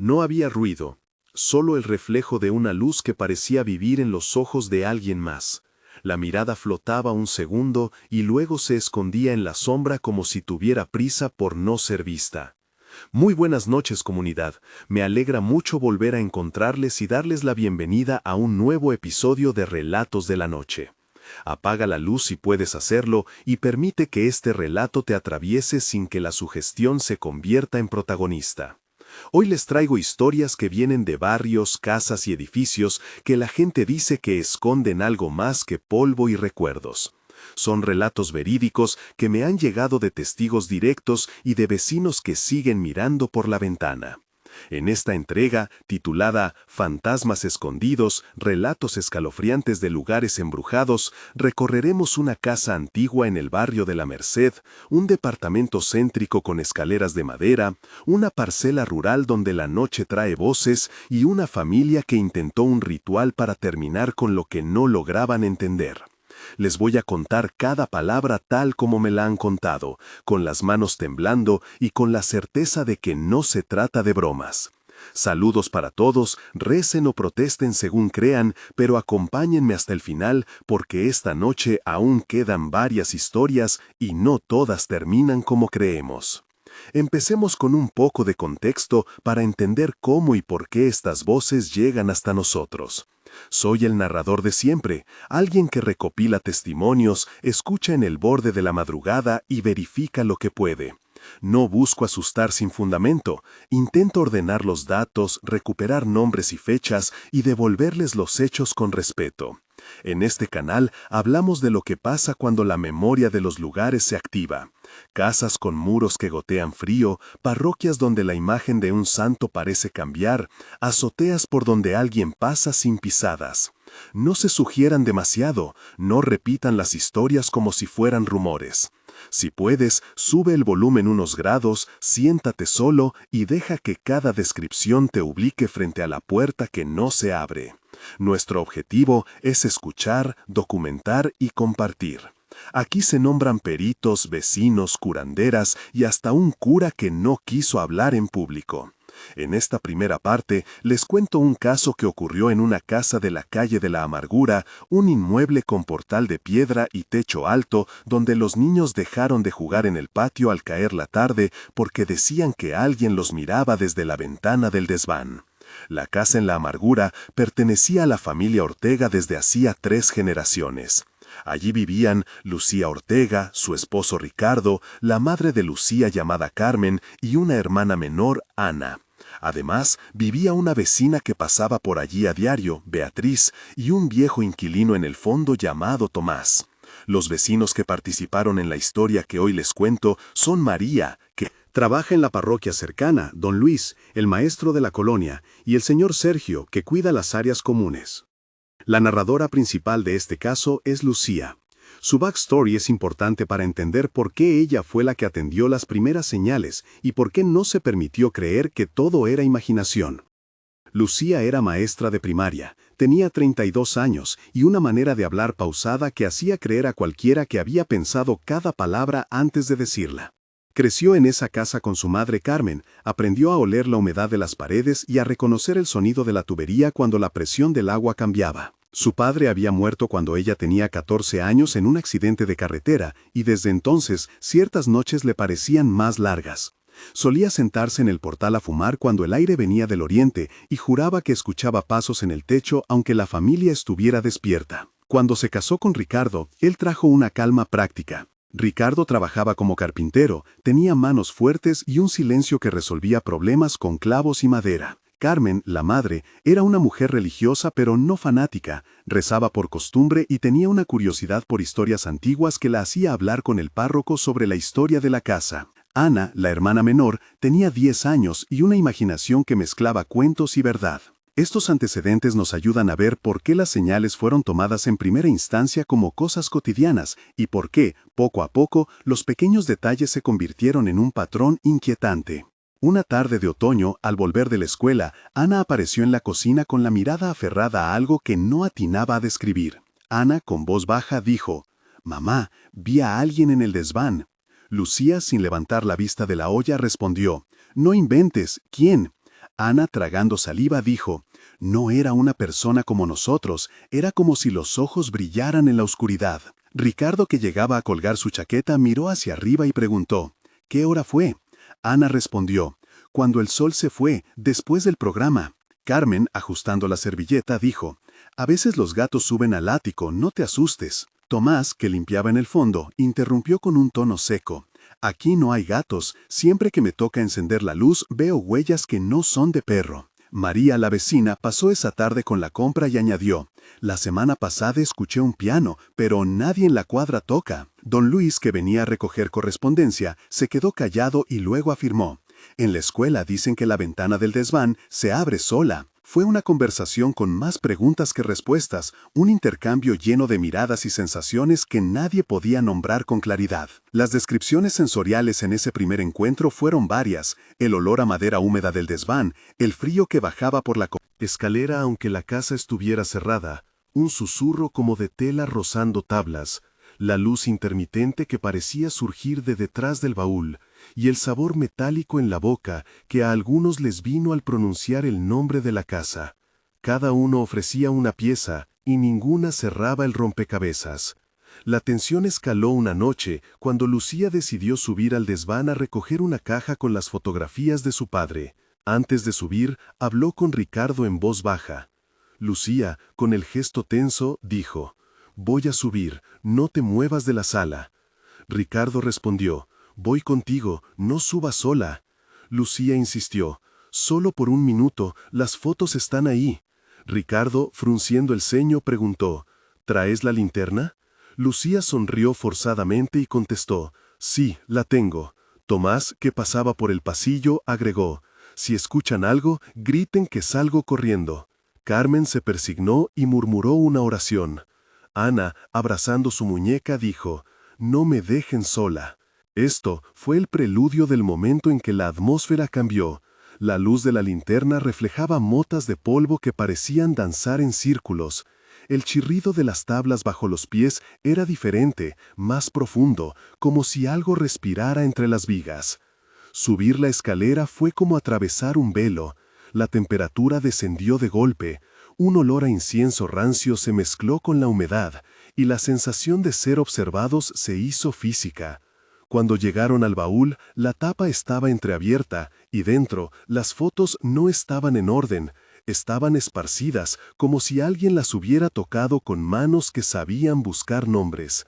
No había ruido, solo el reflejo de una luz que parecía vivir en los ojos de alguien más. La mirada flotaba un segundo y luego se escondía en la sombra como si tuviera prisa por no ser vista. Muy buenas noches, comunidad. Me alegra mucho volver a encontrarles y darles la bienvenida a un nuevo episodio de Relatos de la Noche. Apaga la luz si puedes hacerlo y permite que este relato te atraviese sin que la sugestión se convierta en protagonista. Hoy les traigo historias que vienen de barrios, casas y edificios que la gente dice que esconden algo más que polvo y recuerdos. Son relatos verídicos que me han llegado de testigos directos y de vecinos que siguen mirando por la ventana. En esta entrega, titulada Fantasmas escondidos, relatos escalofriantes de lugares embrujados, recorreremos una casa antigua en el barrio de La Merced, un departamento céntrico con escaleras de madera, una parcela rural donde la noche trae voces y una familia que intentó un ritual para terminar con lo que no lograban entender. Les voy a contar cada palabra tal como me la han contado, con las manos temblando y con la certeza de que no se trata de bromas. Saludos para todos, recen o protesten según crean, pero acompáñenme hasta el final porque esta noche aún quedan varias historias y no todas terminan como creemos. Empecemos con un poco de contexto para entender cómo y por qué estas voces llegan hasta nosotros. Soy el narrador de siempre, alguien que recopila testimonios, escucha en el borde de la madrugada y verifica lo que puede. No busco asustar sin fundamento, intento ordenar los datos, recuperar nombres y fechas y devolverles los hechos con respeto. En este canal hablamos de lo que pasa cuando la memoria de los lugares se activa. Casas con muros que gotean frío, parroquias donde la imagen de un santo parece cambiar, azoteas por donde alguien pasa sin pisadas. No se sugieran demasiado, no repitan las historias como si fueran rumores. Si puedes, sube el volumen unos grados, siéntate solo y deja que cada descripción te ubique frente a la puerta que no se abre. Nuestro objetivo es escuchar, documentar y compartir. Aquí se nombran peritos, vecinos, curanderas y hasta un cura que no quiso hablar en público. En esta primera parte les cuento un caso que ocurrió en una casa de la calle de la Amargura, un inmueble con portal de piedra y techo alto donde los niños dejaron de jugar en el patio al caer la tarde porque decían que alguien los miraba desde la ventana del desván. La casa en la Amargura pertenecía a la familia Ortega desde hacía 3 generaciones. Allí vivían Lucía Ortega, su esposo Ricardo, la madre de Lucía llamada Carmen y una hermana menor, Ana. Además, vivía una vecina que pasaba por allí a diario, Beatriz, y un viejo inquilino en el fondo llamado Tomás. Los vecinos que participaron en la historia que hoy les cuento son María, que trabaja en la parroquia cercana, don Luis, el maestro de la colonia, y el señor Sergio, que cuida las áreas comunes. La narradora principal de este caso es Lucía. Su backstory es importante para entender por qué ella fue la que atendió las primeras señales y por qué no se permitió creer que todo era imaginación. Lucía era maestra de primaria, tenía 32 años y una manera de hablar pausada que hacía creer a cualquiera que había pensado cada palabra antes de decirla. Creció en esa casa con su madre Carmen, aprendió a oler la humedad de las paredes y a reconocer el sonido de la tubería cuando la presión del agua cambiaba. Su padre había muerto cuando ella tenía 14 años en un accidente de carretera y desde entonces ciertas noches le parecían más largas. Solía sentarse en el portal a fumar cuando el aire venía del oriente y juraba que escuchaba pasos en el techo aunque la familia estuviera despierta. Cuando se casó con Ricardo, él trajo una calma práctica. Ricardo trabajaba como carpintero, tenía manos fuertes y un silencio que resolvía problemas con clavos y madera. Carmen, la madre, era una mujer religiosa pero no fanática, rezaba por costumbre y tenía una curiosidad por historias antiguas que la hacía hablar con el párroco sobre la historia de la casa. Ana, la hermana menor, tenía 10 años y una imaginación que mezclaba cuentos y verdad. Estos antecedentes nos ayudan a ver por qué las señales fueron tomadas en primera instancia como cosas cotidianas y por qué, poco a poco, los pequeños detalles se convirtieron en un patrón inquietante. Una tarde de otoño, al volver de la escuela, Ana apareció en la cocina con la mirada aferrada a algo que no atinaba a describir. Ana, con voz baja, dijo: «Mamá, vi a alguien en el desván». Lucía, sin levantar la vista de la olla, respondió: «No inventes, ¿quién?». Ana, tragando saliva, dijo, «No era una persona como nosotros, era como si los ojos brillaran en la oscuridad». Ricardo, que llegaba a colgar su chaqueta, miró hacia arriba y preguntó, «¿Qué hora fue?». Ana respondió, «Cuando el sol se fue, después del programa». Carmen, ajustando la servilleta, dijo, «A veces los gatos suben al ático, no te asustes». Tomás, que limpiaba en el fondo, interrumpió con un tono seco, «Aquí no hay gatos, siempre que me toca encender la luz veo huellas que no son de perro». María, la vecina, pasó esa tarde con la compra y añadió, «La semana pasada escuché un piano, pero nadie en la cuadra toca». Don Luis, que venía a recoger correspondencia, se quedó callado y luego afirmó, «En la escuela dicen que la ventana del desván se abre sola». Fue una conversación con más preguntas que respuestas, un intercambio lleno de miradas y sensaciones que nadie podía nombrar con claridad. Las descripciones sensoriales en ese primer encuentro fueron varias: el olor a madera húmeda del desván, el frío que bajaba por la escalera aunque la casa estuviera cerrada, un susurro como de tela rozando tablas, la luz intermitente que parecía surgir de detrás del baúl, y el sabor metálico en la boca que a algunos les vino al pronunciar el nombre de la casa. Cada uno ofrecía una pieza y ninguna cerraba el rompecabezas. La tensión escaló una noche cuando Lucía decidió subir al desván a recoger una caja con las fotografías de su padre. Antes de subir, habló con Ricardo en voz baja. Lucía, con el gesto tenso, dijo, «Voy a subir, no te muevas de la sala». Ricardo respondió, «Voy contigo, no subas sola». Lucía insistió, «Solo por un minuto, las fotos están ahí». Ricardo, frunciendo el ceño, preguntó, «¿Traes la linterna?». Lucía sonrió forzadamente y contestó, «Sí, la tengo». Tomás, que pasaba por el pasillo, agregó, «Si escuchan algo, griten que salgo corriendo». Carmen se persignó y murmuró una oración. Ana, abrazando su muñeca, dijo, «No me dejen sola». Esto fue el preludio del momento en que la atmósfera cambió. La luz de la linterna reflejaba motas de polvo que parecían danzar en círculos. El chirrido de las tablas bajo los pies era diferente, más profundo, como si algo respirara entre las vigas. Subir la escalera fue como atravesar un velo. La temperatura descendió de golpe. Un olor a incienso rancio se mezcló con la humedad, y la sensación de ser observados se hizo física. Cuando llegaron al baúl, la tapa estaba entreabierta, y dentro, las fotos no estaban en orden, estaban esparcidas, como si alguien las hubiera tocado con manos que sabían buscar nombres.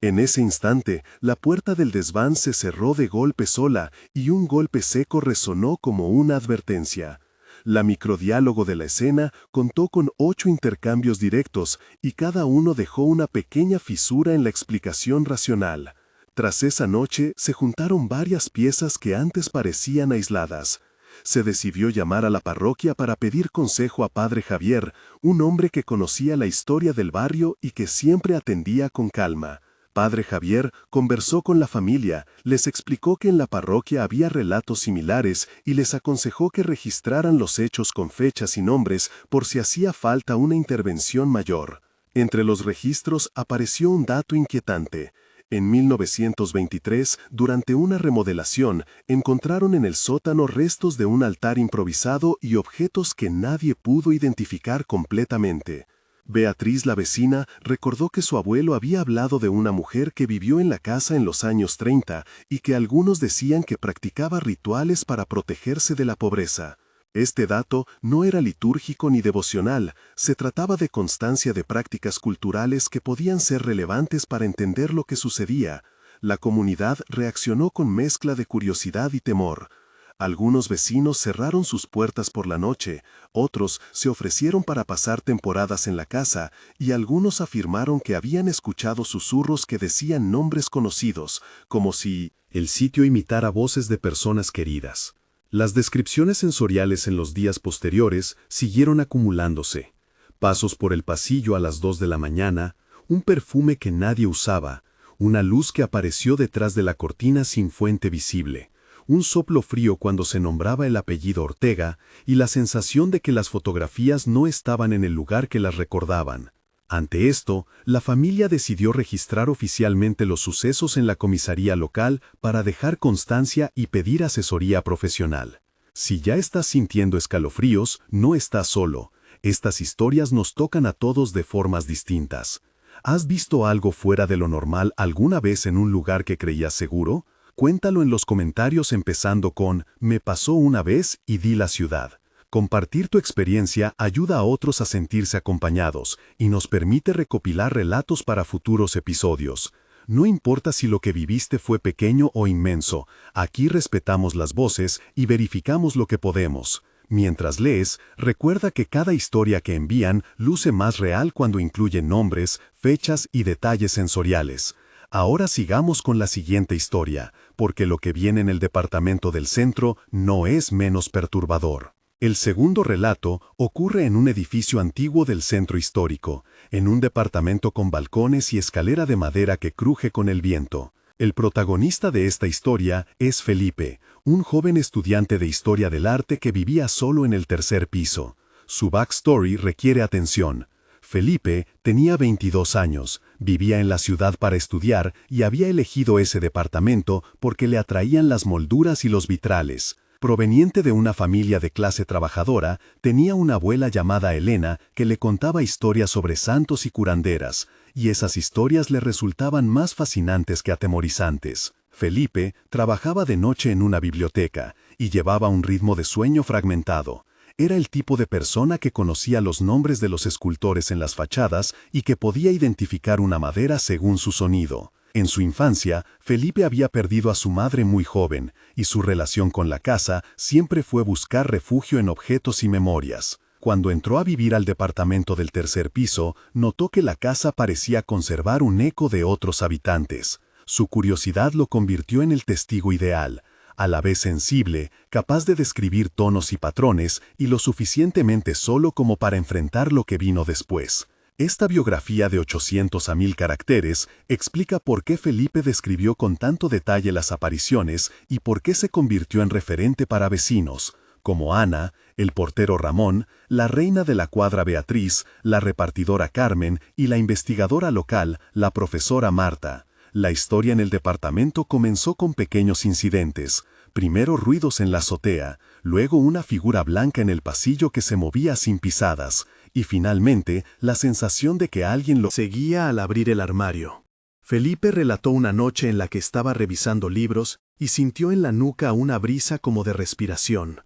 En ese instante, la puerta del desván se cerró de golpe sola, y un golpe seco resonó como una advertencia. La microdiálogo de la escena contó con 8 intercambios directos, y cada uno dejó una pequeña fisura en la explicación racional. Tras esa noche se juntaron varias piezas que antes parecían aisladas. Se decidió llamar a la parroquia para pedir consejo a Padre Javier, un hombre que conocía la historia del barrio y que siempre atendía con calma. Padre Javier conversó con la familia, les explicó que en la parroquia había relatos similares y les aconsejó que registraran los hechos con fechas y nombres por si hacía falta una intervención mayor. Entre los registros apareció un dato inquietante. En 1923, durante una remodelación, encontraron en el sótano restos de un altar improvisado y objetos que nadie pudo identificar completamente. Beatriz, la vecina, recordó que su abuelo había hablado de una mujer que vivió en la casa en los años 30 y que algunos decían que practicaba rituales para protegerse de la pobreza. Este dato no era litúrgico ni devocional, se trataba de constancia de prácticas culturales que podían ser relevantes para entender lo que sucedía. La comunidad reaccionó con mezcla de curiosidad y temor. Algunos vecinos cerraron sus puertas por la noche, otros se ofrecieron para pasar temporadas en la casa, y algunos afirmaron que habían escuchado susurros que decían nombres conocidos, como si el sitio imitara voces de personas queridas. Las descripciones sensoriales en los días posteriores siguieron acumulándose. Pasos por el pasillo a las 2 de la mañana, un perfume que nadie usaba, una luz que apareció detrás de la cortina sin fuente visible, un soplo frío cuando se nombraba el apellido Ortega y la sensación de que las fotografías no estaban en el lugar que las recordaban. Ante esto, la familia decidió registrar oficialmente los sucesos en la comisaría local para dejar constancia y pedir asesoría profesional. Si ya estás sintiendo escalofríos, no estás solo. Estas historias nos tocan a todos de formas distintas. ¿Has visto algo fuera de lo normal alguna vez en un lugar que creías seguro? Cuéntalo en los comentarios empezando con «Me pasó una vez» y di la ciudad. Compartir tu experiencia ayuda a otros a sentirse acompañados y nos permite recopilar relatos para futuros episodios. No importa si lo que viviste fue pequeño o inmenso, aquí respetamos las voces y verificamos lo que podemos. Mientras lees, recuerda que cada historia que envían luce más real cuando incluye nombres, fechas y detalles sensoriales. Ahora sigamos con la siguiente historia, porque lo que viene en el departamento del centro no es menos perturbador. El segundo relato ocurre en un edificio antiguo del centro histórico, en un departamento con balcones y escalera de madera que cruje con el viento. El protagonista de esta historia es Felipe, un joven estudiante de historia del arte que vivía solo en el tercer piso. Su backstory requiere atención. Felipe tenía 22 años, vivía en la ciudad para estudiar y había elegido ese departamento porque le atraían las molduras y los vitrales. Proveniente de una familia de clase trabajadora, tenía una abuela llamada Elena que le contaba historias sobre santos y curanderas, y esas historias le resultaban más fascinantes que atemorizantes. Felipe trabajaba de noche en una biblioteca y llevaba un ritmo de sueño fragmentado. Era el tipo de persona que conocía los nombres de los escultores en las fachadas y que podía identificar una madera según su sonido. En su infancia, Felipe había perdido a su madre muy joven, y su relación con la casa siempre fue buscar refugio en objetos y memorias. Cuando entró a vivir al departamento del tercer piso, notó que la casa parecía conservar un eco de otros habitantes. Su curiosidad lo convirtió en el testigo ideal, a la vez sensible, capaz de describir tonos y patrones, y lo suficientemente solo como para enfrentar lo que vino después. Esta biografía de 800 a 1000 caracteres explica por qué Felipe describió con tanto detalle las apariciones y por qué se convirtió en referente para vecinos, como Ana, el portero Ramón, la reina de la cuadra Beatriz, la repartidora Carmen y la investigadora local, la profesora Marta. La historia en el departamento comenzó con pequeños incidentes. Primero ruidos en la azotea, luego una figura blanca en el pasillo que se movía sin pisadas, y finalmente la sensación de que alguien lo seguía al abrir el armario. Felipe relató una noche en la que estaba revisando libros y sintió en la nuca una brisa como de respiración.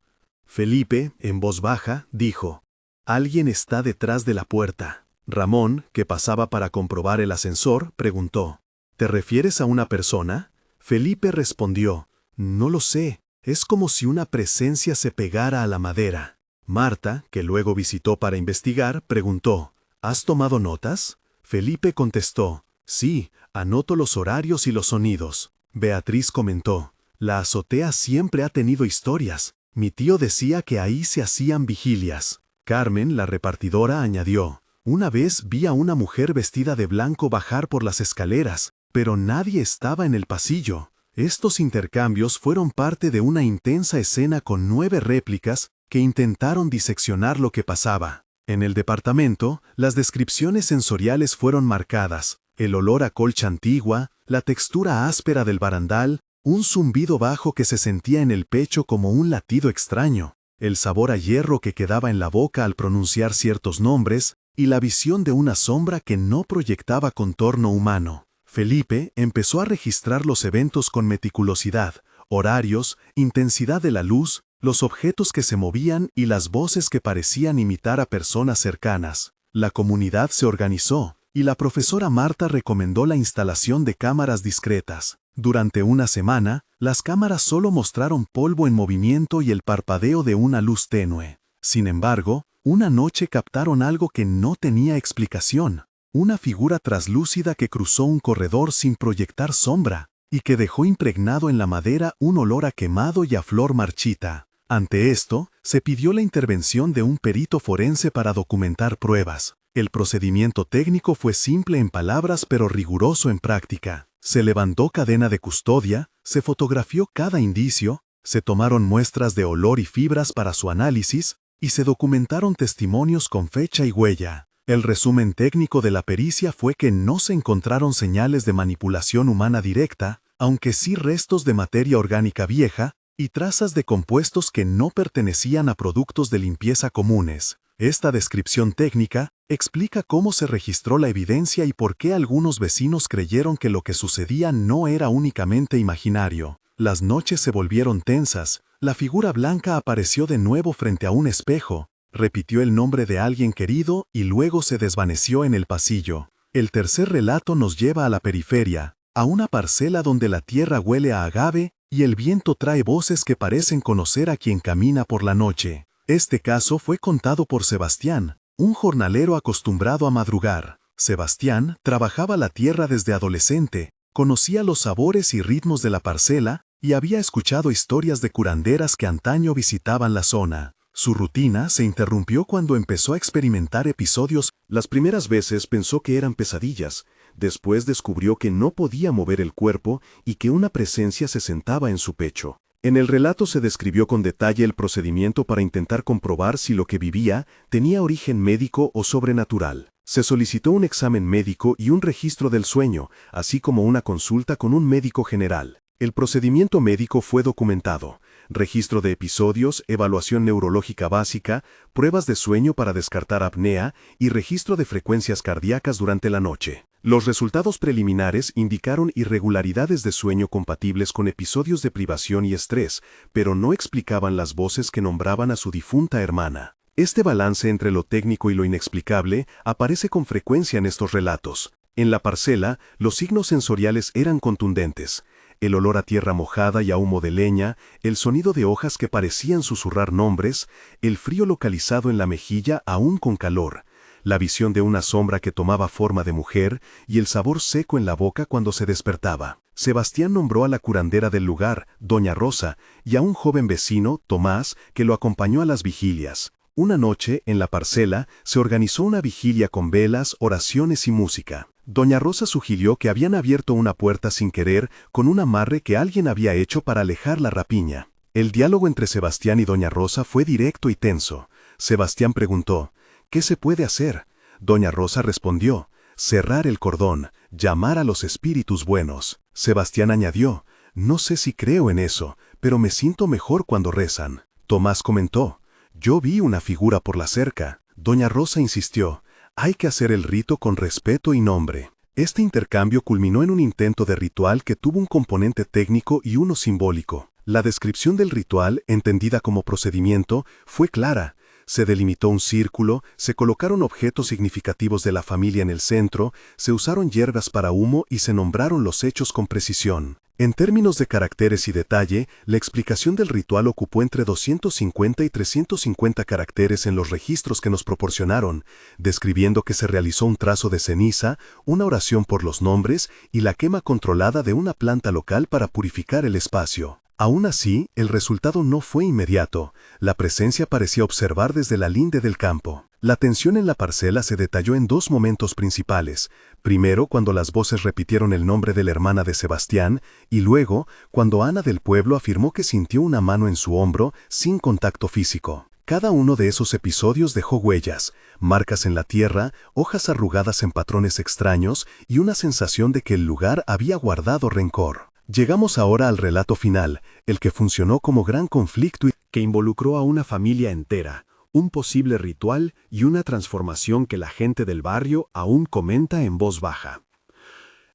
Felipe, en voz baja, dijo: «Alguien está detrás de la puerta». Ramón, que pasaba para comprobar el ascensor, preguntó: «¿Te refieres a una persona?». Felipe respondió: «No lo sé, es como si una presencia se pegara a la madera». Marta, que luego visitó para investigar, preguntó: «¿Has tomado notas?». Felipe contestó: «Sí, anoto los horarios y los sonidos». Beatriz comentó: «La azotea siempre ha tenido historias. Mi tío decía que ahí se hacían vigilias». Carmen, la repartidora, añadió: «Una vez vi a una mujer vestida de blanco bajar por las escaleras, pero nadie estaba en el pasillo». Estos intercambios fueron parte de una intensa escena con 9 réplicas que intentaron diseccionar lo que pasaba. En el departamento, las descripciones sensoriales fueron marcadas: el olor a colcha antigua, la textura áspera del barandal, un zumbido bajo que se sentía en el pecho como un latido extraño, el sabor a hierro que quedaba en la boca al pronunciar ciertos nombres, y la visión de una sombra que no proyectaba contorno humano. Felipe empezó a registrar los eventos con meticulosidad: horarios, intensidad de la luz, los objetos que se movían y las voces que parecían imitar a personas cercanas. La comunidad se organizó, y la profesora Marta recomendó la instalación de cámaras discretas. Durante una semana, las cámaras solo mostraron polvo en movimiento y el parpadeo de una luz tenue. Sin embargo, una noche captaron algo que no tenía explicación: una figura traslúcida que cruzó un corredor sin proyectar sombra, y que dejó impregnado en la madera un olor a quemado y a flor marchita. Ante esto, se pidió la intervención de un perito forense para documentar pruebas. El procedimiento técnico fue simple en palabras pero riguroso en práctica. Se levantó cadena de custodia, se fotografió cada indicio, se tomaron muestras de olor y fibras para su análisis, y se documentaron testimonios con fecha y huella. El resumen técnico de la pericia fue que no se encontraron señales de manipulación humana directa, aunque sí restos de materia orgánica vieja, y trazas de compuestos que no pertenecían a productos de limpieza comunes. Esta descripción técnica explica cómo se registró la evidencia y por qué algunos vecinos creyeron que lo que sucedía no era únicamente imaginario. Las noches se volvieron tensas, la figura blanca apareció de nuevo frente a un espejo, repitió el nombre de alguien querido y luego se desvaneció en el pasillo. El tercer relato nos lleva a la periferia, a una parcela donde la tierra huele a agave y el viento trae voces que parecen conocer a quien camina por la noche. Este caso fue contado por Sebastián, un jornalero acostumbrado a madrugar. Sebastián trabajaba la tierra desde adolescente, conocía los sabores y ritmos de la parcela y había escuchado historias de curanderas que antaño visitaban la zona. Su rutina se interrumpió cuando empezó a experimentar episodios. Las primeras veces pensó que eran pesadillas, después descubrió que no podía mover el cuerpo y que una presencia se sentaba en su pecho. En el relato se describió con detalle el procedimiento para intentar comprobar si lo que vivía tenía origen médico o sobrenatural. Se solicitó un examen médico y un registro del sueño, así como una consulta con un médico general. El procedimiento médico fue documentado: registro de episodios, evaluación neurológica básica, pruebas de sueño para descartar apnea y registro de frecuencias cardíacas durante la noche. Los resultados preliminares indicaron irregularidades de sueño compatibles con episodios de privación y estrés, pero no explicaban las voces que nombraban a su difunta hermana. Este balance entre lo técnico y lo inexplicable aparece con frecuencia en estos relatos. En la parcela, los signos sensoriales eran contundentes: el olor a tierra mojada y a humo de leña, el sonido de hojas que parecían susurrar nombres, el frío localizado en la mejilla aún con calor, la visión de una sombra que tomaba forma de mujer y el sabor seco en la boca cuando se despertaba. Sebastián nombró a la curandera del lugar, Doña Rosa, y a un joven vecino, Tomás, que lo acompañó a las vigilias. Una noche, en la parcela, se organizó una vigilia con velas, oraciones y música. Doña Rosa sugirió que habían abierto una puerta sin querer con un amarre que alguien había hecho para alejar la rapiña. El diálogo entre Sebastián y Doña Rosa fue directo y tenso. Sebastián preguntó: ¿qué se puede hacer? Doña Rosa respondió: cerrar el cordón, llamar a los espíritus buenos. Sebastián añadió: no sé si creo en eso, pero me siento mejor cuando rezan. Tomás comentó: yo vi una figura por la cerca. Doña Rosa insistió: hay que hacer el rito con respeto y nombre. Este intercambio culminó en un intento de ritual que tuvo un componente técnico y uno simbólico. La descripción del ritual, entendida como procedimiento, fue clara. Se delimitó un círculo, se colocaron objetos significativos de la familia en el centro, se usaron hierbas para humo y se nombraron los hechos con precisión. En términos de caracteres y detalle, la explicación del ritual ocupó entre 250 y 350 caracteres en los registros que nos proporcionaron, describiendo que se realizó un trazo de ceniza, una oración por los nombres y la quema controlada de una planta local para purificar el espacio. Aún así, el resultado no fue inmediato. La presencia parecía observar desde la linde del campo. La tensión en la parcela se detalló en dos momentos principales. Primero, cuando las voces repitieron el nombre de la hermana de Sebastián, y luego, cuando Ana del pueblo afirmó que sintió una mano en su hombro sin contacto físico. Cada uno de esos episodios dejó huellas, marcas en la tierra, hojas arrugadas en patrones extraños y una sensación de que el lugar había guardado rencor. Llegamos ahora al relato final, el que funcionó como gran conflicto y que involucró a una familia entera, un posible ritual y una transformación que la gente del barrio aún comenta en voz baja.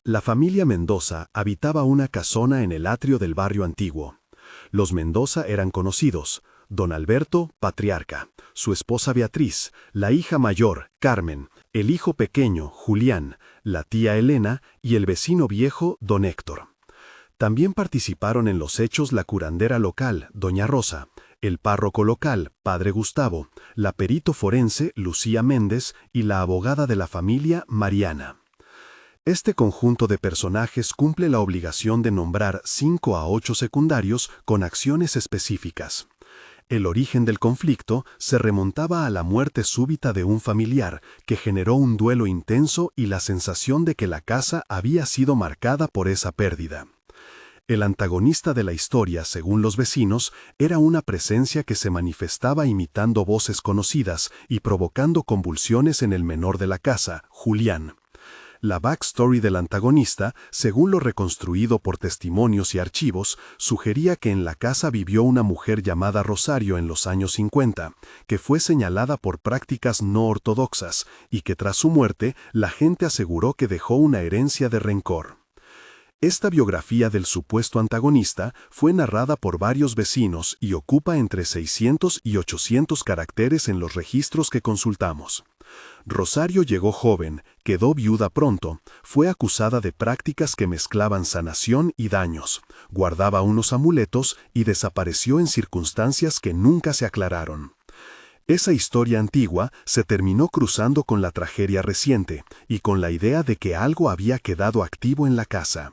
La familia Mendoza habitaba una casona en el atrio del barrio antiguo. Los Mendoza eran conocidos: don Alberto, patriarca, su esposa Beatriz, la hija mayor, Carmen, el hijo pequeño, Julián, la tía Elena y el vecino viejo, don Héctor. También participaron en los hechos la curandera local, doña Rosa, el párroco local, padre Gustavo, la perito forense, Lucía Méndez, y la abogada de la familia, Mariana. Este conjunto de personajes cumple la obligación de nombrar 5 a 8 secundarios con acciones específicas. El origen del conflicto se remontaba a la muerte súbita de un familiar, que generó un duelo intenso y la sensación de que la casa había sido marcada por esa pérdida. El antagonista de la historia, según los vecinos, era una presencia que se manifestaba imitando voces conocidas y provocando convulsiones en el menor de la casa, Julián. La backstory del antagonista, según lo reconstruido por testimonios y archivos, sugería que en la casa vivió una mujer llamada Rosario en los años 50, que fue señalada por prácticas no ortodoxas y que tras su muerte la gente aseguró que dejó una herencia de rencor. Esta biografía del supuesto antagonista fue narrada por varios vecinos y ocupa entre 600 y 800 caracteres en los registros que consultamos. Rosario llegó joven, quedó viuda pronto, fue acusada de prácticas que mezclaban sanación y daños, guardaba unos amuletos y desapareció en circunstancias que nunca se aclararon. Esa historia antigua se terminó cruzando con la tragedia reciente y con la idea de que algo había quedado activo en la casa.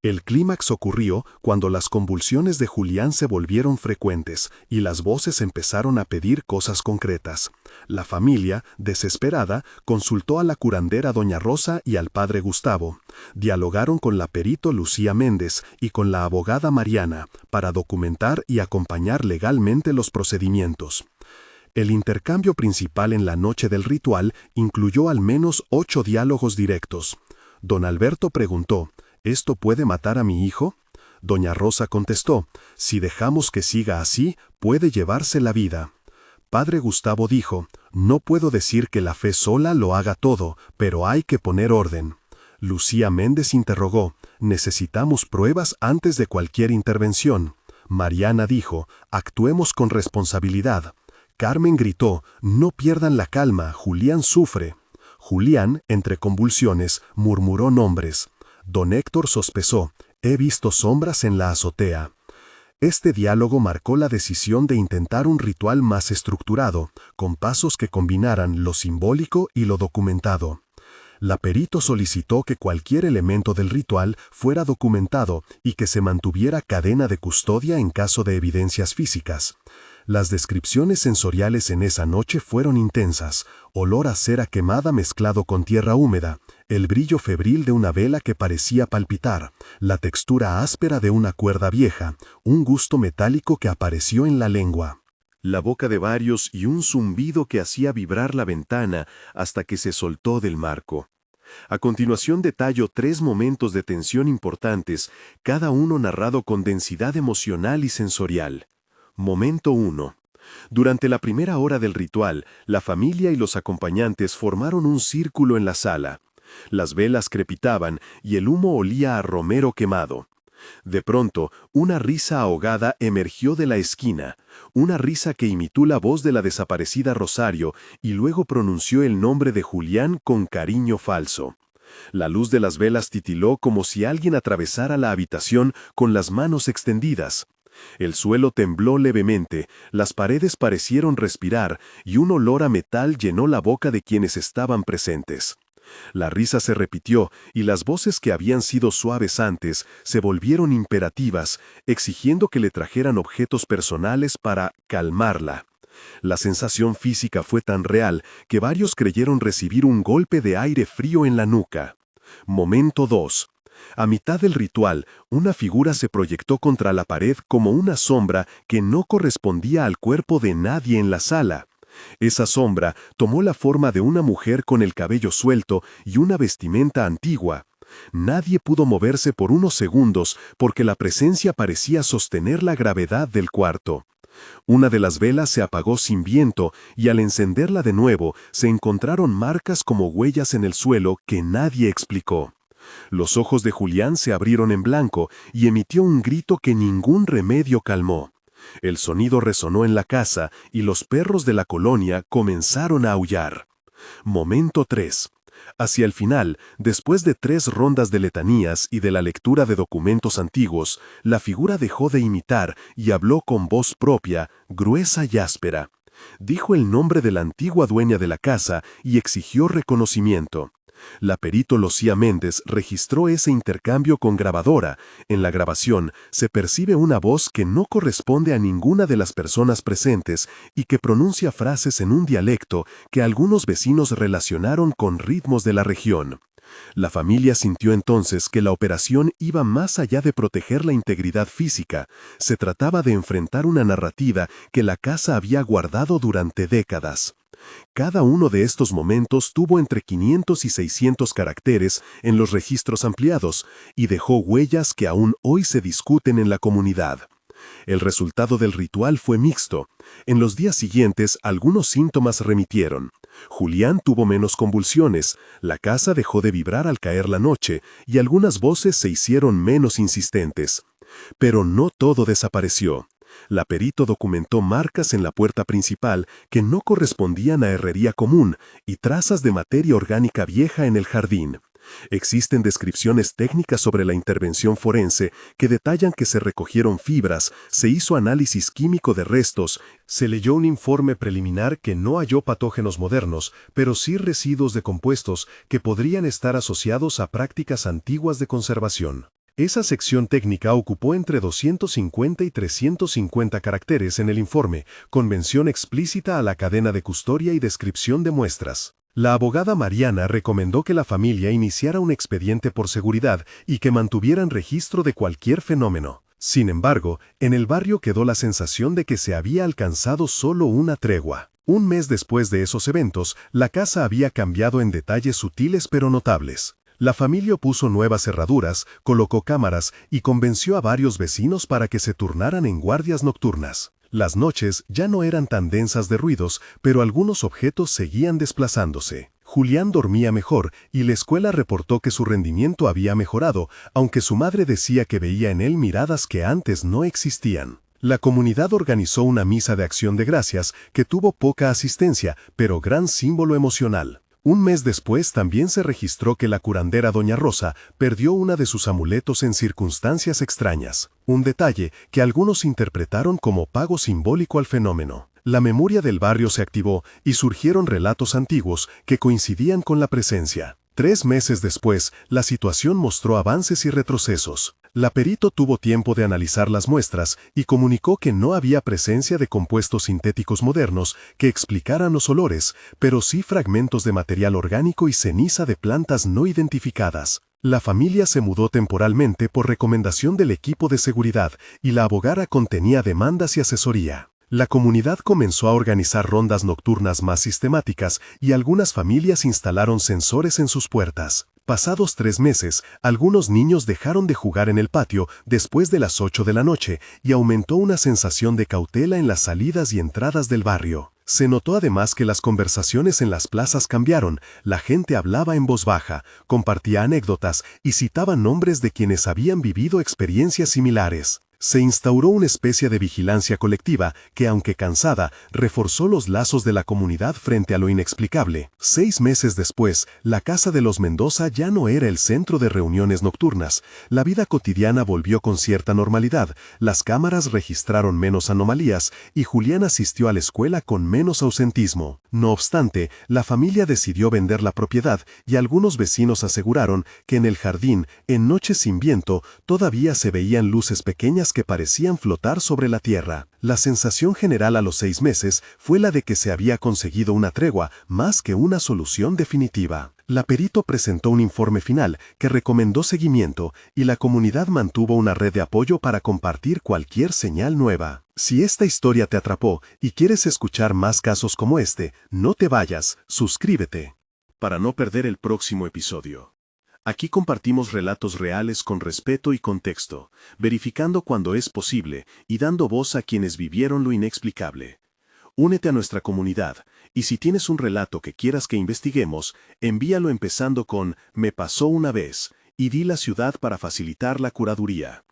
El clímax ocurrió cuando las convulsiones de Julián se volvieron frecuentes y las voces empezaron a pedir cosas concretas. La familia, desesperada, consultó a la curandera doña Rosa y al padre Gustavo. Dialogaron con la perito Lucía Méndez y con la abogada Mariana para documentar y acompañar legalmente los procedimientos. El intercambio principal en la noche del ritual incluyó al menos 8 diálogos directos. Don Alberto preguntó: ¿Esto puede matar a mi hijo? Doña Rosa contestó: si dejamos que siga así, puede llevarse la vida. Padre Gustavo dijo: no puedo decir que la fe sola lo haga todo, pero hay que poner orden. Lucía Méndez interrogó: necesitamos pruebas antes de cualquier intervención. Mariana dijo: actuemos con responsabilidad. Carmen gritó: no pierdan la calma, Julián sufre. Julián, entre convulsiones, murmuró nombres. Don Héctor sospechó: he visto sombras en la azotea. Este diálogo marcó la decisión de intentar un ritual más estructurado, con pasos que combinaran lo simbólico y lo documentado. La perito solicitó que cualquier elemento del ritual fuera documentado y que se mantuviera cadena de custodia en caso de evidencias físicas. Las descripciones sensoriales en esa noche fueron intensas: olor a cera quemada mezclado con tierra húmeda, el brillo febril de una vela que parecía palpitar, la textura áspera de una cuerda vieja, un gusto metálico que apareció en la lengua. La boca de varios y un zumbido que hacía vibrar la ventana hasta que se soltó del marco. A continuación detallo 3 momentos de tensión importantes, cada uno narrado con densidad emocional y sensorial. Momento 1. Durante la primera hora del ritual, la familia y los acompañantes formaron un círculo en la sala. Las velas crepitaban y el humo olía a romero quemado. De pronto, una risa ahogada emergió de la esquina, una risa que imitó la voz de la desaparecida Rosario y luego pronunció el nombre de Julián con cariño falso. La luz de las velas titiló como si alguien atravesara la habitación con las manos extendidas. El suelo tembló levemente, las paredes parecieron respirar y un olor a metal llenó la boca de quienes estaban presentes. La risa se repitió y las voces que habían sido suaves antes se volvieron imperativas, exigiendo que le trajeran objetos personales para calmarla. La sensación física fue tan real que varios creyeron recibir un golpe de aire frío en la nuca. Momento 2. A mitad del ritual, una figura se proyectó contra la pared como una sombra que no correspondía al cuerpo de nadie en la sala. Esa sombra tomó la forma de una mujer con el cabello suelto y una vestimenta antigua. Nadie pudo moverse por unos segundos porque la presencia parecía sostener la gravedad del cuarto. Una de las velas se apagó sin viento y al encenderla de nuevo se encontraron marcas como huellas en el suelo que nadie explicó. Los ojos de Julián se abrieron en blanco y emitió un grito que ningún remedio calmó. El sonido resonó en la casa y los perros de la colonia comenzaron a aullar. Momento 3. Hacia el final, después de 3 rondas de letanías y de la lectura de documentos antiguos, la figura dejó de imitar y habló con voz propia, gruesa y áspera. Dijo el nombre de la antigua dueña de la casa y exigió reconocimiento. La perito Lucía Méndez registró ese intercambio con grabadora. En la grabación se percibe una voz que no corresponde a ninguna de las personas presentes y que pronuncia frases en un dialecto que algunos vecinos relacionaron con ritmos de la región. La familia sintió entonces que la operación iba más allá de proteger la integridad física. Se trataba de enfrentar una narrativa que la casa había guardado durante décadas. Cada uno de estos momentos tuvo entre 500 y 600 caracteres en los registros ampliados y dejó huellas que aún hoy se discuten en la comunidad. El resultado del ritual fue mixto. En los días siguientes, algunos síntomas remitieron. Julián tuvo menos convulsiones, la casa dejó de vibrar al caer la noche y algunas voces se hicieron menos insistentes. Pero no todo desapareció. La perito documentó marcas en la puerta principal que no correspondían a herrería común y trazas de materia orgánica vieja en el jardín. Existen descripciones técnicas sobre la intervención forense que detallan que se recogieron fibras, se hizo análisis químico de restos, se leyó un informe preliminar que no halló patógenos modernos, pero sí residuos de compuestos que podrían estar asociados a prácticas antiguas de conservación. Esa sección técnica ocupó entre 250 y 350 caracteres en el informe, con mención explícita a la cadena de custodia y descripción de muestras. La abogada Mariana recomendó que la familia iniciara un expediente por seguridad y que mantuvieran registro de cualquier fenómeno. Sin embargo, en el barrio quedó la sensación de que se había alcanzado solo una tregua. Un mes después de esos eventos, la casa había cambiado en detalles sutiles pero notables. La familia puso nuevas cerraduras, colocó cámaras y convenció a varios vecinos para que se turnaran en guardias nocturnas. Las noches ya no eran tan densas de ruidos, pero algunos objetos seguían desplazándose. Julián dormía mejor y la escuela reportó que su rendimiento había mejorado, aunque su madre decía que veía en él miradas que antes no existían. La comunidad organizó una misa de acción de gracias que tuvo poca asistencia, pero gran símbolo emocional. Un mes después también se registró que la curandera Doña Rosa perdió una de sus amuletos en circunstancias extrañas, un detalle que algunos interpretaron como pago simbólico al fenómeno. La memoria del barrio se activó y surgieron relatos antiguos que coincidían con la presencia. 3 meses después, la situación mostró avances y retrocesos. La perito tuvo tiempo de analizar las muestras y comunicó que no había presencia de compuestos sintéticos modernos que explicaran los olores, pero sí fragmentos de material orgánico y ceniza de plantas no identificadas. La familia se mudó temporalmente por recomendación del equipo de seguridad y la abogada contenía demandas y asesoría. La comunidad comenzó a organizar rondas nocturnas más sistemáticas y algunas familias instalaron sensores en sus puertas. Pasados 3 meses, algunos niños dejaron de jugar en el patio después de las 8 de la noche y aumentó una sensación de cautela en las salidas y entradas del barrio. Se notó además que las conversaciones en las plazas cambiaron, la gente hablaba en voz baja, compartía anécdotas y citaba nombres de quienes habían vivido experiencias similares. Se instauró una especie de vigilancia colectiva que, aunque cansada, reforzó los lazos de la comunidad frente a lo inexplicable. 6 meses después, la casa de los Mendoza ya no era el centro de reuniones nocturnas. La vida cotidiana volvió con cierta normalidad, las cámaras registraron menos anomalías y Julián asistió a la escuela con menos ausentismo. No obstante, la familia decidió vender la propiedad y algunos vecinos aseguraron que en el jardín, en noches sin viento, todavía se veían luces pequeñas que parecían flotar sobre la tierra. La sensación general a los 6 meses fue la de que se había conseguido una tregua, más que una solución definitiva. La perito presentó un informe final que recomendó seguimiento y la comunidad mantuvo una red de apoyo para compartir cualquier señal nueva. Si esta historia te atrapó y quieres escuchar más casos como este, no te vayas, suscríbete para no perder el próximo episodio. Aquí compartimos relatos reales con respeto y contexto, verificando cuando es posible y dando voz a quienes vivieron lo inexplicable. Únete a nuestra comunidad, y si tienes un relato que quieras que investiguemos, envíalo empezando con «Me pasó una vez» y di la ciudad para facilitar la curaduría.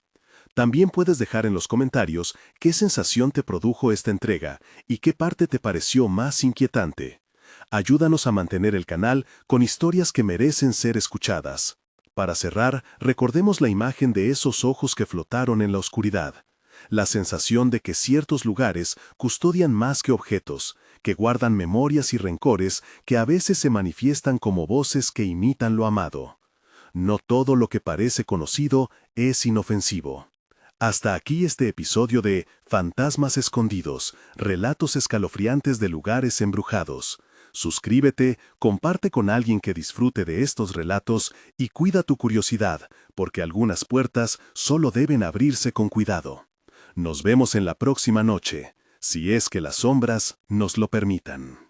También puedes dejar en los comentarios qué sensación te produjo esta entrega y qué parte te pareció más inquietante. Ayúdanos a mantener el canal con historias que merecen ser escuchadas. Para cerrar, recordemos la imagen de esos ojos que flotaron en la oscuridad. La sensación de que ciertos lugares custodian más que objetos, que guardan memorias y rencores que a veces se manifiestan como voces que imitan lo amado. No todo lo que parece conocido es inofensivo. Hasta aquí este episodio de Fantasmas Escondidos, relatos escalofriantes de lugares embrujados. Suscríbete, comparte con alguien que disfrute de estos relatos y cuida tu curiosidad, porque algunas puertas solo deben abrirse con cuidado. Nos vemos en la próxima noche, si es que las sombras nos lo permitan.